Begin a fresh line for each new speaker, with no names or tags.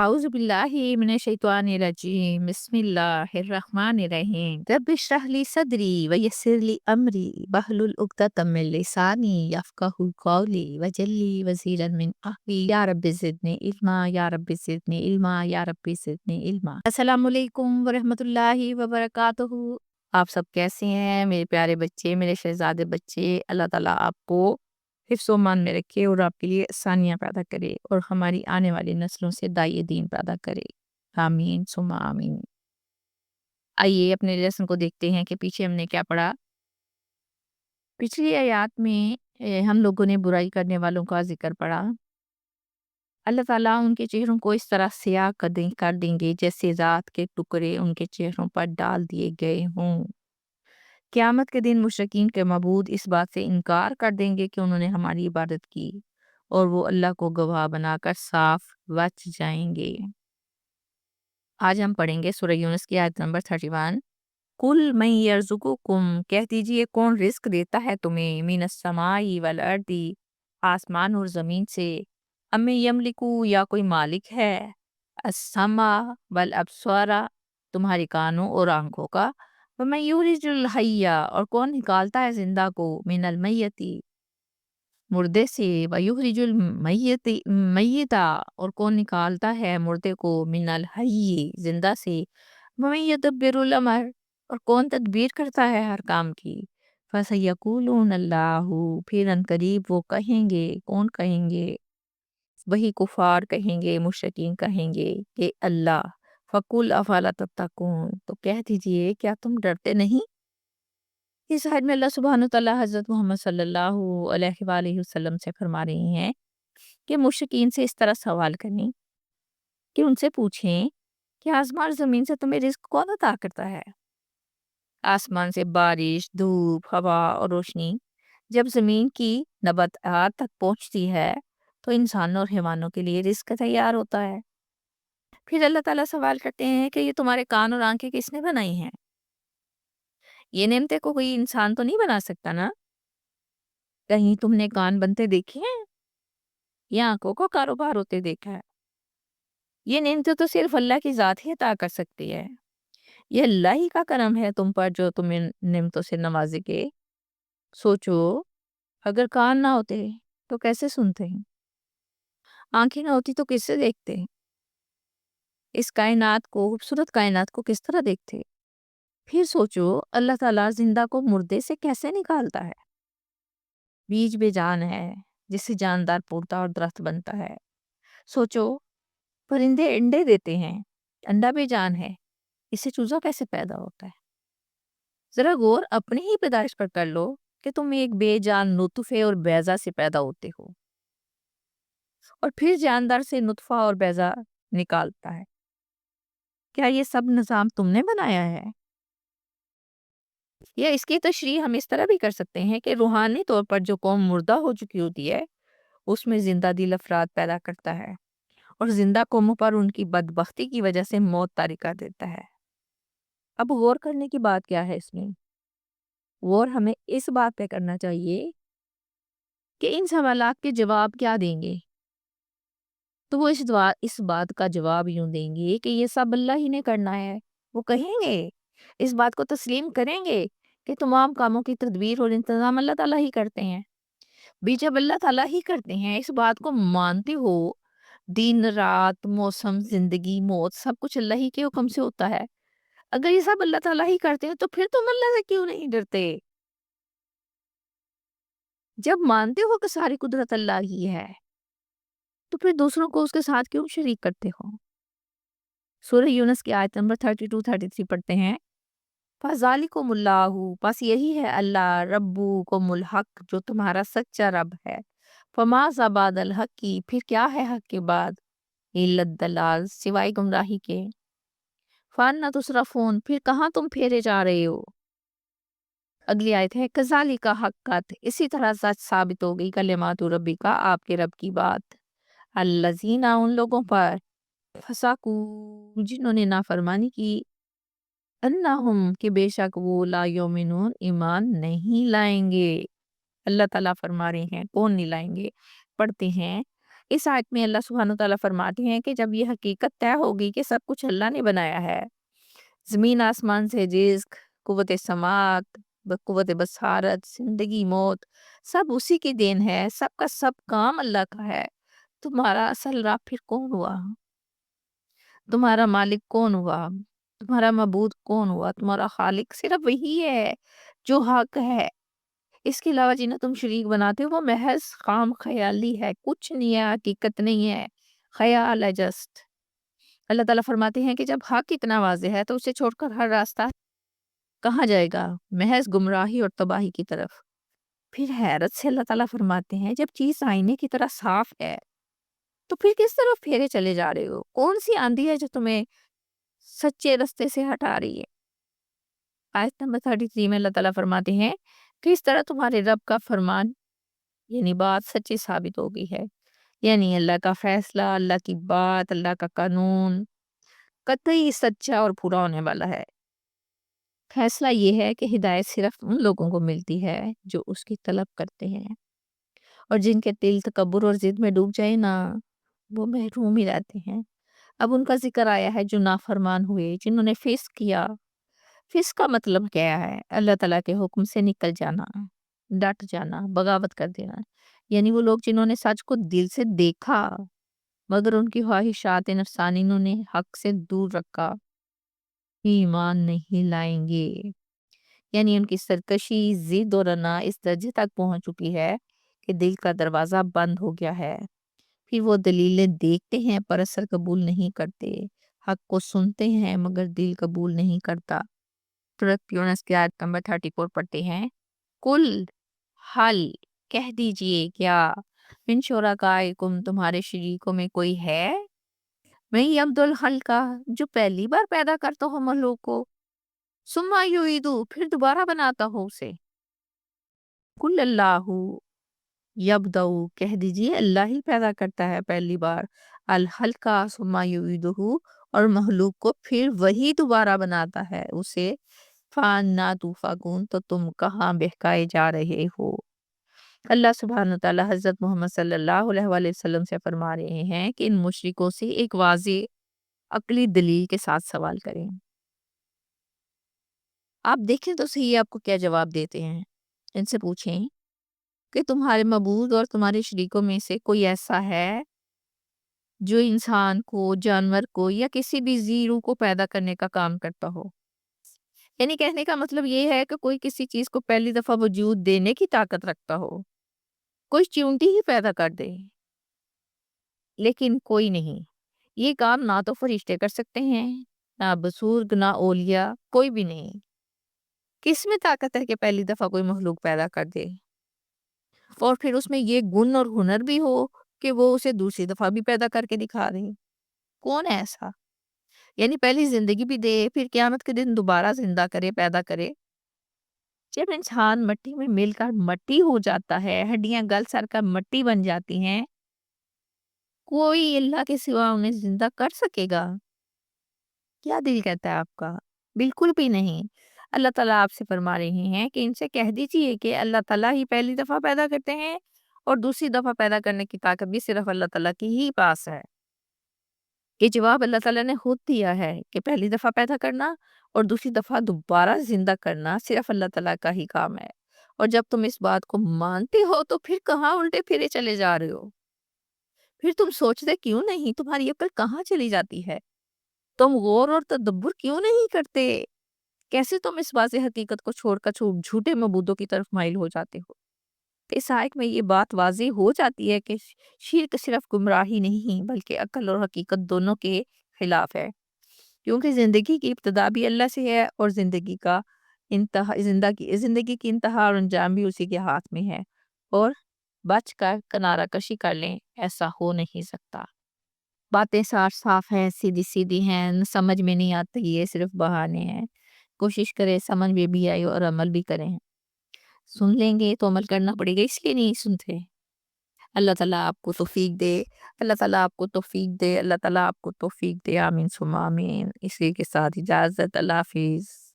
أعوذ بالله من الشيطان الرجيم بسم الله الرحمن الرحيم رب اشرح لي صدري ويسر لي أمري واحلل عقدة من لساني يفقهوا قولي واجعل لي وزيرا من أهلي يا رب زدني علما يا رب زدني علما يا رب زدنی علما۔ السلام علیکم ورحمۃ اللہ وبرکاتہ۔ آپ سب کیسے ہیں میرے پیارے بچے، میرے شہزادے بچے؟ اللہ تعالیٰ آپ کو حفظ و امان میں رکھے اور آپ کے لیے آسانیاں پیدا کرے اور ہماری آنے والی نسلوں سے دائی دین پیدا کرے، آمین ثم آمین۔ آئیے اپنے لیسن کو دیکھتے ہیں کہ پیچھے ہم نے کیا پڑھا۔ پچھلی آیات میں ہم لوگوں نے برائی کرنے والوں کا ذکر پڑھا۔ اللہ تعالیٰ ان کے چہروں کو اس طرح سیاہ کر دیں گے جیسے رات کے ٹکڑے ان کے چہروں پر ڈال دیے گئے ہوں۔ قیامت کے دن مشرکین کے معبود اس بات سے انکار کر دیں گے کہ انہوں نے ہماری عبادت کی، اور وہ اللہ کو گواہ بنا کر صاف بچ جائیں گے۔ آج ہم پڑھیں گے سورہ یونس کی آیت نمبر 31۔ کل من یرزقکم، کہہ دیجئے کون رزق دیتا ہے تمہیں، من السماء والارض، آسمان اور زمین سے، ام یملکو، یا کوئی مالک ہے، السمع والابصار، تمہارے کانوں اور آنکھوں کا، وَمَن یُخْرِجُ الْحَیَّ، اور کون نکالتا ہے زندہ کو، من المیت، مردے سے، وَیُخْرِجُ الْمیت، اور کون نکالتا ہے مردے کو، من الحی، زندہ سے، وَمَن یُدَبِّرُ الْأَمْرَ، اور کون تدبیر کرتا ہے ہر کام کی، فَسَیَقُولُونَ اللَّهُ، پھر ان قریب وہ کہیں گے، کون کہیں گے؟ وہی کفار کہیں گے، مشرکین کہیں گے کہ اللہ۔ فَقُلْ أَفَلَا تَتَّقُونَ، تو کہہ دیجئے کیا تم ڈرتے نہیں؟ اس آیت میں اللہ سبحانہ وتعالیٰ حضرت محمد صلی اللہ علیہ وآلہ وسلم سے فرما رہی ہیں کہ مشرکین سے اس طرح سوال کریں کہ ان سے پوچھیں کہ آسمان اور زمین سے تمہیں رزق کون عطا کرتا ہے؟ آسمان سے بارش، دھوپ، ہوا اور روشنی جب زمین کی نباتات تک پہنچتی ہے تو انسانوں اور حیوانوں کے لیے رزق تیار ہوتا ہے۔ پھر اللہ تعالیٰ سوال کرتے ہیں کہ یہ تمہارے کان اور آنکھیں کس نے بنائی ہیں؟ یہ نعمتیں کو کوئی انسان تو نہیں بنا سکتا نا؟ کہیں تم نے کان بنتے دیکھے ہیں یا آنکھوں کو کاروبار ہوتے دیکھا ہے؟ یہ نعمتیں تو صرف اللہ کی ذات ہی عطا کر سکتی ہے۔ یہ اللہ ہی کا کرم ہے تم پر جو تمہیں نعمتوں سے نوازے گے۔ سوچو، اگر کان نہ ہوتے تو کیسے سنتے ہیں؟ آنکھیں نہ ہوتی تو کس سے دیکھتے ہیں؟ اس کائنات کو، خوبصورت کائنات کو کس طرح دیکھتے؟ پھر سوچو اللہ تعالیٰ زندہ کو مردے سے کیسے نکالتا ہے؟ بیج بے جان ہے جس سے جاندار پھوٹتا اور درخت بنتا ہے۔ سوچو پرندے انڈے دیتے ہیں، انڈا بے جان ہے، اس سے چوزا کیسے پیدا ہوتا ہے؟ ذرا غور اپنی ہی پیدائش پر کر لو کہ تم ایک بے جان نطفے اور بیضہ سے پیدا ہوتے ہو، اور پھر جاندار سے نطفہ اور بیضہ نکالتا ہے۔ کیا یہ سب نظام تم نے بنایا ہے؟ یا اس کی تشریح ہم اس طرح بھی کر سکتے ہیں کہ روحانی طور پر جو قوم مردہ ہو چکی ہوتی ہے اس میں زندہ دل افراد پیدا کرتا ہے، اور زندہ قوموں پر ان کی بدبختی کی وجہ سے موت طاری کر دیتا ہے۔ اب غور کرنے کی بات کیا ہے اس میں؟ غور ہمیں اس بات پہ کرنا چاہیے کہ ان سوالات کے جواب کیا دیں گے؟ تو وہ اس بات کا جواب یوں دیں گے کہ یہ سب اللہ ہی نے کرنا ہے۔ وہ کہیں گے، اس بات کو تسلیم کریں گے کہ تمام کاموں کی تدبیر اور انتظام اللہ تعالیٰ ہی کرتے ہیں۔ بھی جب اللہ تعالیٰ ہی کرتے ہیں، اس بات کو مانتے ہو، دن رات، موسم، زندگی، موت، سب کچھ اللہ ہی کے حکم سے ہوتا ہے۔ اگر یہ سب اللہ تعالیٰ ہی کرتے ہیں تو پھر تم اللہ سے کیوں نہیں ڈرتے؟ جب مانتے ہو کہ ساری قدرت اللہ ہی ہے تو پھر دوسروں کو اس کے ساتھ کیوں شریک کرتے ہو؟ سورہ یونس کی آیت نمبر 32-33 پڑھتے ہیں۔ فَذَلِكُمُ اللَّهُ، پس یہی ہے اللہ، ربُّكُمُ الْحَقُّ، جو تمہارا سچا رب ہے۔ فَمَاذَا بَعْدَ الْحَقِّ، پھر کیا ہے حق کے بعد، إِلَّا الضَّلَالُ، سوائے گمراہی کے۔ فَأَنَّىٰ تُصْرَفُونَ، پھر کہاں تم پھیرے جا رہے ہو؟ اگلی آیت ہے، كَذَلِكَ حَقَّتْ، اسی طرح سچ ثابت ہو گئی، کلمات ربک، آپ کے رب کی بات، الذین، ان لوگوں پر، فسقوا، جنہوں نے نافرمانی کی، انہم، کہ بے شک وہ، لا یؤمنون، ایمان نہیں لائیں گے۔ اللہ تعالیٰ فرما رہے ہیں کون نہیں لائیں گے؟ پڑھتے ہیں اس آیت میں اللہ سبحانہ تعالیٰ فرماتے ہیں کہ جب یہ حقیقت طے ہوگی کہ سب کچھ اللہ نے بنایا ہے، زمین آسمان سے رزق، قوت سماعت، قوت بصارت، زندگی موت، سب اسی کی دین ہے، سب کا سب کام اللہ کا ہے، تمہارا اصل رب پھر کون ہوا؟ تمہارا مالک کون ہوا؟ تمہارا معبود کون ہوا؟ تمہارا خالق صرف وہی ہے جو حق ہے۔ اس کے علاوہ جنہیں تم شریک بناتے ہو وہ محض خام خیالی ہے، کچھ نہیں ہے، حقیقت نہیں ہے، خیال ہے جسٹ۔ اللہ تعالیٰ فرماتے ہیں کہ جب حق اتنا واضح ہے تو اسے چھوڑ کر ہر راستہ کہاں جائے گا؟ محض گمراہی اور تباہی کی طرف۔ پھر حیرت سے اللہ تعالیٰ فرماتے ہیں جب چیز آئینے کی طرح صاف ہے تو پھر کس طرف پھیرے چلے جا رہے ہو؟ کون سی آندھی ہے جو تمہیں سچے رستے سے ہٹا رہی ہے؟ آیت نمبر 33 میں اللہ تعالیٰ فرماتے ہیں کہ اس طرح تمہارے رب کا فرمان یعنی بات سچی ثابت ہو گئی ہے، یعنی اللہ کا فیصلہ، اللہ کی بات، اللہ کا قانون قطعی سچا اور پورا ہونے والا ہے۔ فیصلہ یہ ہے کہ ہدایت صرف ان لوگوں کو ملتی ہے جو اس کی طلب کرتے ہیں، اور جن کے دل تکبر اور ضد میں ڈوب جائے نا وہ محروم ہی رہتے ہیں۔ اب ان کا ذکر آیا ہے جو نافرمان ہوئے، جنہوں نے فسق کیا۔ فسق کا مطلب کیا ہے؟ اللہ تعالیٰ کے حکم سے نکل جانا، ڈٹ جانا، بغاوت کر دینا، یعنی وہ لوگ جنہوں نے سچ کو دل سے دیکھا مگر ان کی خواہشات نفسانی انہوں نے حق سے دور رکھا، ایمان نہیں لائیں گے۔ یعنی ان کی سرکشی، ضد اور انا اس درجے تک پہنچ چکی ہے کہ دل کا دروازہ بند ہو گیا ہے۔ پھر وہ دلیلیں دیکھتے ہیں پر اثر قبول نہیں کرتے، حق کو سنتے ہیں مگر دل قبول نہیں کرتا۔ سورۃ یونس کی آیت نمبر 34 پڑھتے ہیں، کل حل کہہ دیجئے کیا من شرکائکم تمہارے شریکوں میں کوئی ہے، میں یبد الخلق جو پہلی بار پیدا کرتا ہو مخلوق کو، ثم یعیدہ پھر دوبارہ بناتا ہو اسے۔ کل اللہ یبدأ کہہ دیجئے اللہ ہی پیدا کرتا ہے پہلی بار الخلق ثم یعیدہ، اور مخلوق کو پھر وہی دوبارہ بناتا ہے اسے، فَأَنَّىٰ تُؤْفَكُونَ تو تم کہاں بہکائے جا رہے ہو۔ اللہ سبحانہ تعالیٰ حضرت محمد صلی اللہ علیہ وآلہ وسلم سے فرما رہے ہیں کہ ان مشرکوں سے ایک واضح عقلی دلیل کے ساتھ سوال کریں۔ آپ دیکھیں تو صحیح آپ کو کیا جواب دیتے ہیں۔ ان سے پوچھیں کہ تمہارے معبود اور تمہارے شریکوں میں سے کوئی ایسا ہے جو انسان کو، جانور کو یا کسی بھی ذی روح کو پیدا کرنے کا کام کرتا ہو۔ یعنی کہنے کا مطلب یہ ہے کہ کوئی کسی چیز کو پہلی دفعہ وجود دینے کی طاقت رکھتا ہو، کوئی چیونٹی ہی پیدا کر دے، لیکن کوئی نہیں۔ یہ کام نہ تو فرشتے کر سکتے ہیں، نہ بزرگ، نہ اولیاء، کوئی بھی نہیں۔ کس میں طاقت ہے کہ پہلی دفعہ کوئی مخلوق پیدا کر دے اور پھر اس میں یہ گن اور ہنر بھی ہو کہ وہ اسے دوسری دفعہ بھی پیدا کر کے دکھا دے؟ کون ہے ایسا؟ یعنی پہلی زندگی بھی دے پھر قیامت کے دن دوبارہ زندہ کرے، پیدا کرے۔ جب انسان مٹی میں مل کر مٹی ہو جاتا ہے، ہڈیاں گل سڑ کر مٹی بن جاتی ہیں، کوئی اللہ کے سوا انہیں زندہ کر سکے گا؟ کیا دل کہتا ہے آپ کا؟ بالکل بھی نہیں۔ اللہ تعالیٰ آپ سے فرما رہے ہیں کہ ان سے کہہ دیجئے کہ اللہ تعالیٰ ہی پہلی دفعہ پیدا کرتے ہیں اور دوسری دفعہ پیدا کرنے کی طاقت بھی صرف اللہ تعالیٰ کی ہی پاس ہے۔ یہ جواب اللہ تعالیٰ نے خود دیا ہے کہ پہلی دفعہ پیدا کرنا اور دوسری دفعہ دوبارہ زندہ کرنا صرف اللہ تعالیٰ کا ہی کام ہے۔ اور جب تم اس بات کو مانتے ہو تو پھر کہاں الٹے پھرے چلے جا رہے ہو؟ پھر تم سوچتے کیوں نہیں؟ تمہاری عقل کہاں چلی جاتی ہے؟ تم غور اور تدبر کیوں نہیں کرتے؟ کیسے تم اس واضح حقیقت کو چھوڑ کر جھوٹے معبودوں کی طرف مائل ہو جاتے ہو؟ اس آیت میں یہ بات واضح ہو جاتی ہے کہ شرک صرف گمراہی نہیں بلکہ عقل اور حقیقت دونوں کے خلاف ہے، کیونکہ زندگی کی ابتدا بھی اللہ سے ہے اور زندگی کی انتہا اور انجام بھی اسی کے ہاتھ میں ہے، اور بچ کر کنارہ کشی کر لیں ایسا ہو نہیں سکتا۔ باتیں صاف ہیں، سیدھی سیدھی ہیں، سمجھ میں نہیں آتی، یہ صرف بہانے ہیں۔ کوشش کریں سمجھ میں بھی آئے اور عمل بھی کریں۔ سن لیں گے تو عمل کرنا پڑے گا، اس لیے نہیں سنتے۔ اللہ تعالیٰ آپ کو توفیق دے، اللہ تعالیٰ آپ کو توفیق دے، اللہ تعالیٰ آپ کو توفیق دے، آمین ثم آمین۔ اسی کے ساتھ اجازت، اللہ حافظ۔